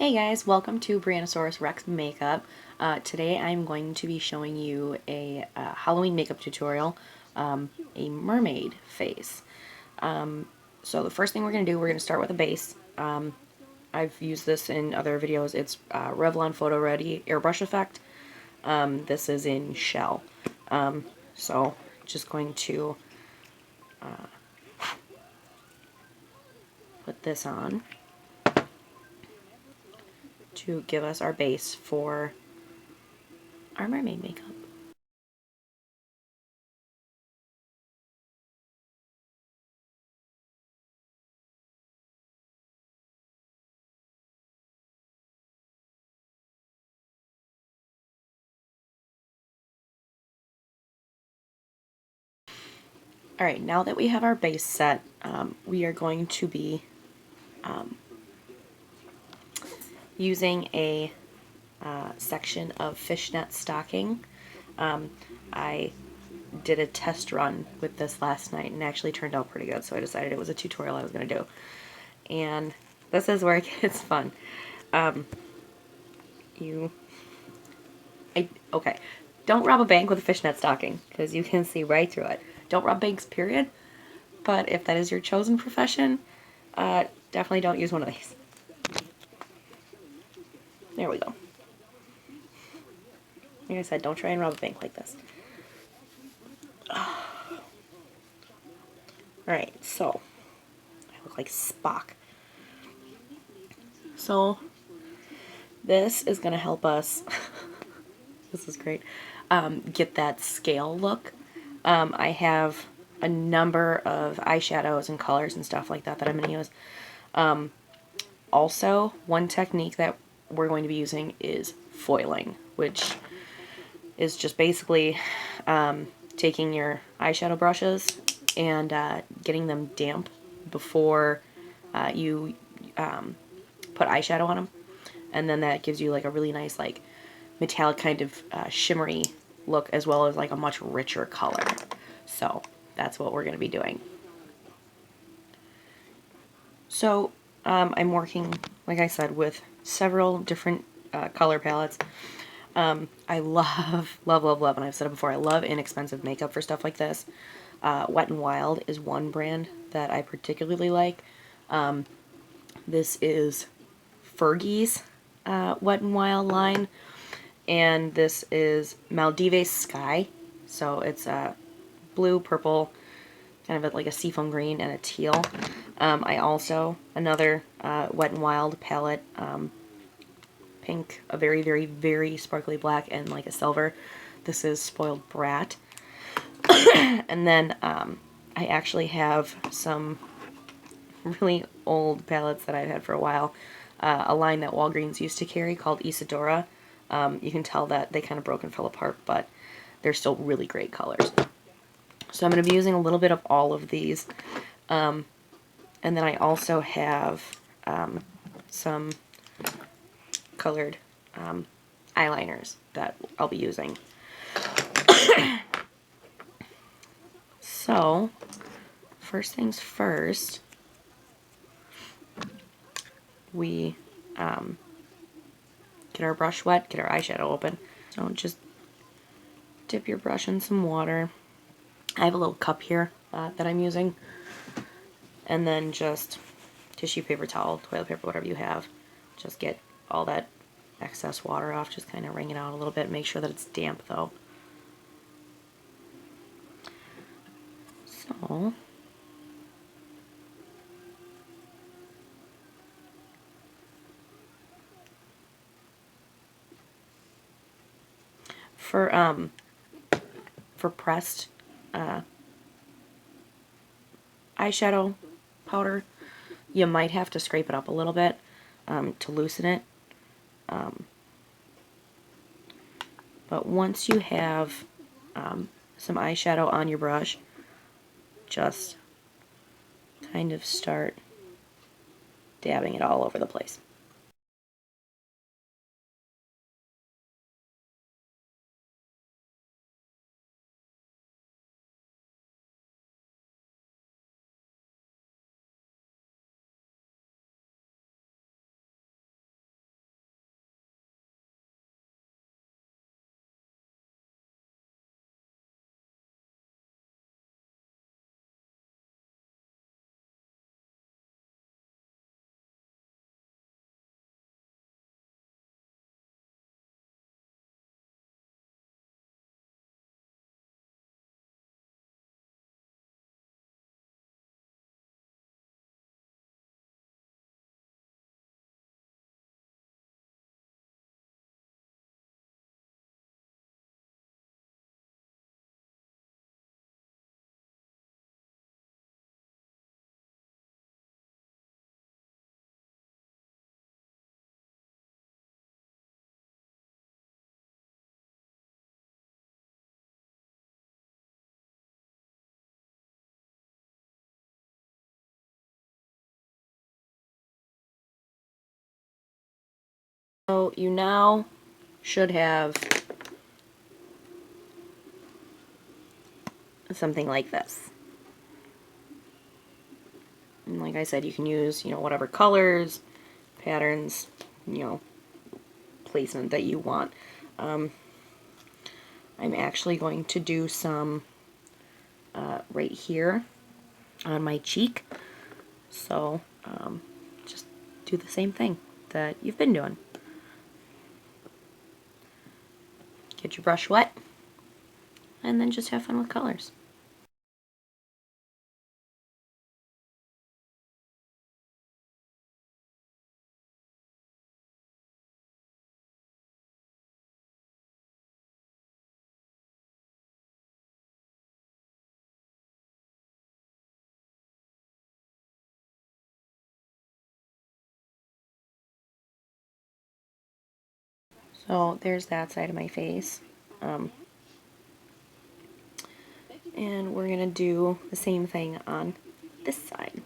Hey guys, welcome to Briannosaurus Rex Makeup. Today I'm going to be showing you a Halloween makeup tutorial, a mermaid face. So the first thing we're going to do, we're going to start with a base. I've used this in other videos. It's Revlon Photo Ready Airbrush Effect. This is in Shell. So just going to put this on to give us our base for our mermaid makeup. Alright, now that we have our base set, we are going to be using a section of fishnet stocking. I did a test run with this last night and actually turned out pretty good, so I decided it was a tutorial I was going to do. And this is where it gets fun. Okay, don't rob a bank with a fishnet stocking, because you can see right through it. Don't rob banks, period. But if that is your chosen profession, definitely don't use one of these. There we go. Like I said, don't try and rob a bank like this. Alright, so I look like Spock. So this is going to help us, this is great, get that scale look. I have a number of eyeshadows and colors and stuff like that that I'm going to use. Also, one technique that we're going to be using is foiling, which is just basically taking your eyeshadow brushes and getting them damp before you put eyeshadow on them, and then that gives you like a really nice like metallic kind of shimmery look, as well as like a much richer color. So that's what we're going to be doing. So I'm working, like I said, with several different color palettes. I love, love, love, love, and I've said it before, I love inexpensive makeup for stuff like this. Wet n Wild is one brand that I particularly like. This is Fergie's Wet n Wild line, and this is Maldives Sky. So it's blue, purple, kind of like a seafoam green, and a teal. I also, another Wet n Wild palette, pink, a very, very, very sparkly black, and like a silver. This is Spoiled Brat. And then I actually have some really old palettes that I've had for a while. A line that Walgreens used to carry called Isadora. You can tell that they kind of broke and fell apart, but they're still really great colors. So I'm going to be using a little bit of all of these. And then I also have some colored eyeliners that I'll be using. So, first things first, we get our brush wet, get our eyeshadow open. So just dip your brush in some water. I have a little cup here that I'm using. And then just tissue paper, towel, toilet paper, whatever you have. Just get all that excess water off. Just kind of wring it out a little bit. Make sure that it's damp though. So for pressed eyeshadow powder, you might have to scrape it up a little bit to loosen it. But once you have some eyeshadow on your brush, just kind of start dabbing it all over the place. So you now should have something like this. And like I said, you can use, whatever colors, patterns, placement that you want. I'm actually going to do some right here on my cheek. So just do the same thing that you've been doing. Get your brush wet, and then just have fun with colors. So there's that side of my face. And we're going to do the same thing on this side.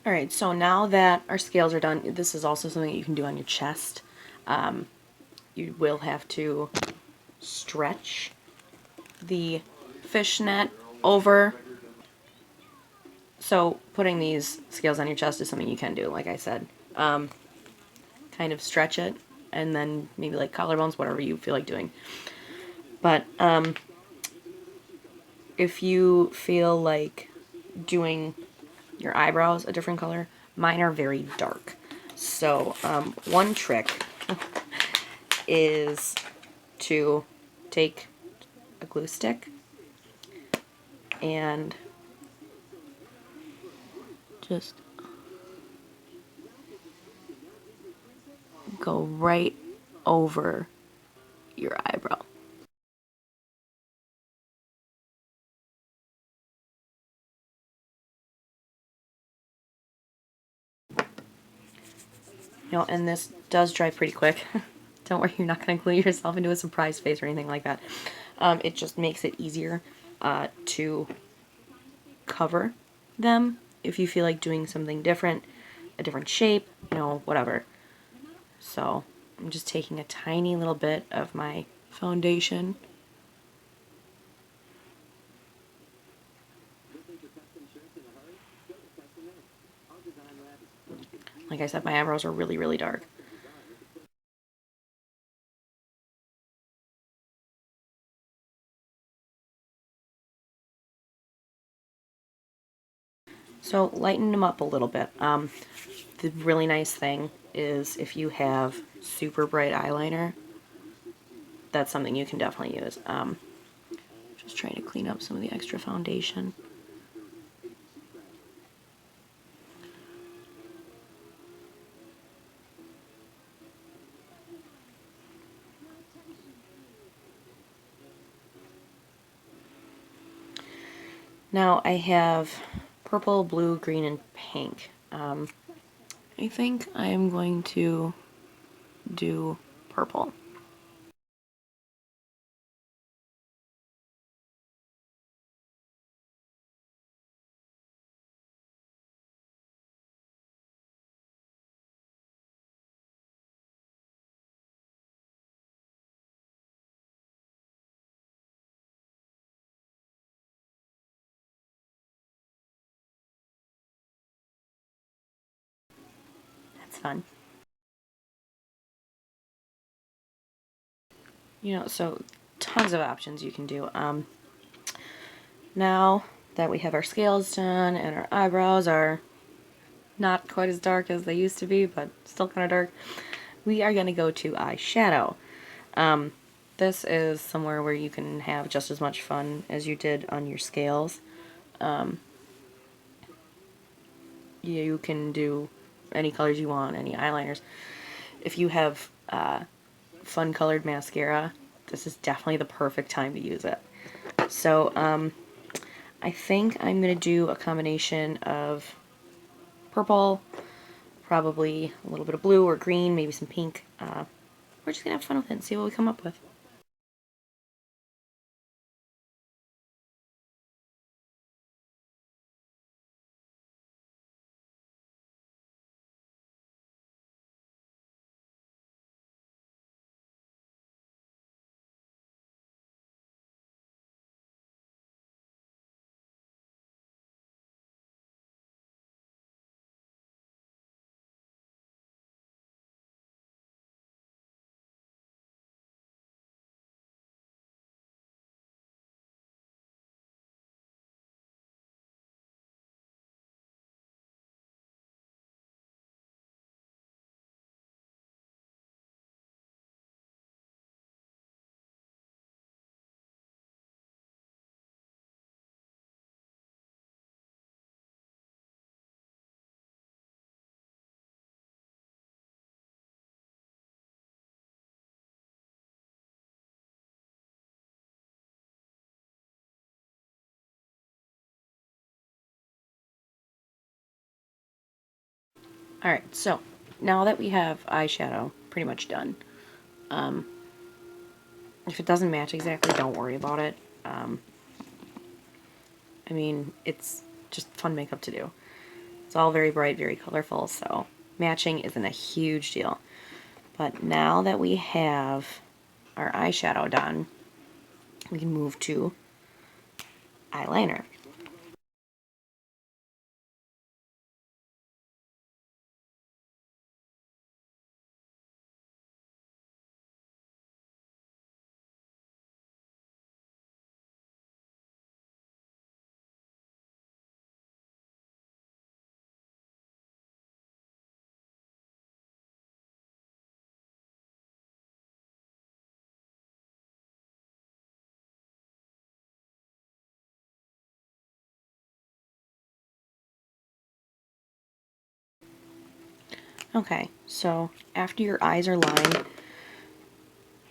Alright, so now that our scales are done, this is also something you can do on your chest. You will have to stretch the fishnet over. So putting these scales on your chest is something you can do, like I said. Kind of stretch it, and then maybe like collarbones, whatever you feel like doing. But if you feel like doing your eyebrows a different color, mine are very dark. So one trick is to take a glue stick and just go right over your eyebrow. And this does dry pretty quick. Don't worry, you're not going to glue yourself into a surprise face or anything like that. It just makes it easier to cover them if you feel like doing something different, a different shape, whatever. So I'm just taking a tiny little bit of my foundation. Like I said, my eyebrows are really, really dark. So lighten them up a little bit. The really nice thing is if you have super bright eyeliner, that's something you can definitely use. Just trying to clean up some of the extra foundation. Now I have purple, blue, green, and pink. I think I am going to do purple. That's fun. So tons of options you can do. Now that we have our scales done and our eyebrows are not quite as dark as they used to be, but still kind of dark, we are going to go to eyeshadow. This is somewhere where you can have just as much fun as you did on your scales. You can do any colors you want, any eyeliners. If you have fun colored mascara, this is definitely the perfect time to use it. So I think I'm going to do a combination of purple, probably a little bit of blue or green, maybe some pink. We're just going to have fun with it and see what we come up with. Alright, so now that we have eyeshadow pretty much done, if it doesn't match exactly, don't worry about it. I mean, it's just fun makeup to do. It's all very bright, very colorful, so matching isn't a huge deal. But now that we have our eyeshadow done, we can move to eyeliner. Okay, so after your eyes are lined,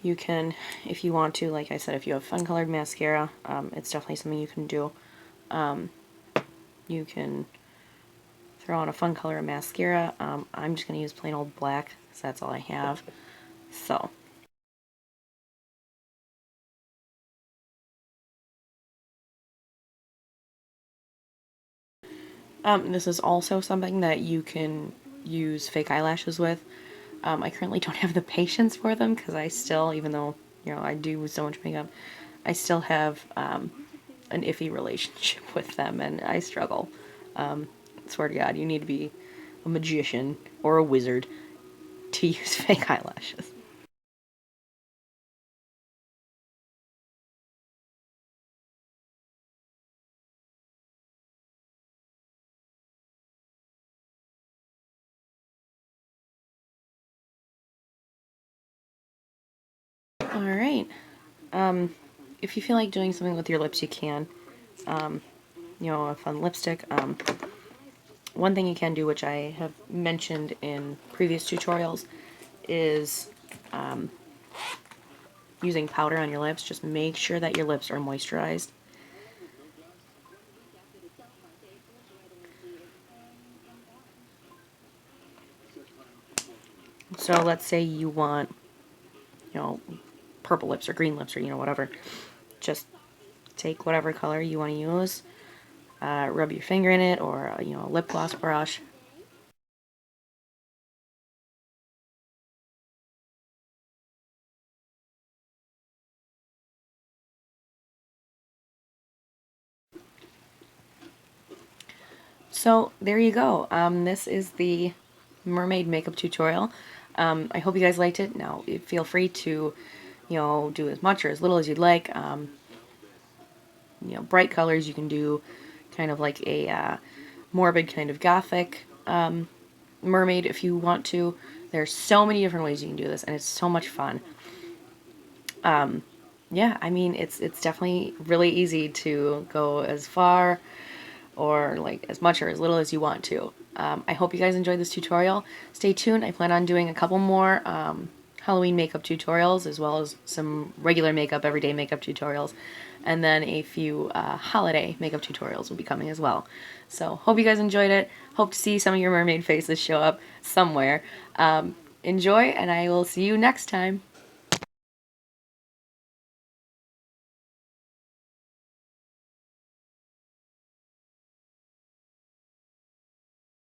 you can, if you want to, like I said, if you have fun colored mascara, it's definitely something you can do. You can throw on a fun color of mascara. I'm just going to use plain old black, because that's all I have. So, this is also something that you can use fake eyelashes with. I currently don't have the patience for them because I still, even though, you know, I do so much makeup, I still have an iffy relationship with them and I struggle. Swear to God, you need to be a magician or a wizard to use fake eyelashes. Alright. If you feel like doing something with your lips, you can. You know, a fun lipstick. One thing you can do, which I have mentioned in previous tutorials, is using powder on your lips. Just make sure that your lips are moisturized. So let's say you want, you know, purple lips or green lips or, you know, whatever. Just take whatever color you want to use, rub your finger in it or, you know, a lip gloss brush. So there you go. This is the mermaid makeup tutorial. I hope you guys liked it. Now, feel free to, you know, do as much or as little as you'd like. You know, bright colors you can do kind of like a morbid kind of gothic mermaid if you want to. There's so many different ways you can do this and it's so much fun. Yeah, I mean, it's definitely really easy to go as far or like as much or as little as you want to. I hope you guys enjoyed this tutorial. Stay tuned. I plan on doing a couple more Halloween makeup tutorials, as well as some regular makeup, everyday makeup tutorials, and then a few holiday makeup tutorials will be coming as well. So hope you guys enjoyed it. Hope to see some of your mermaid faces show up somewhere. Enjoy, and I will see you next time.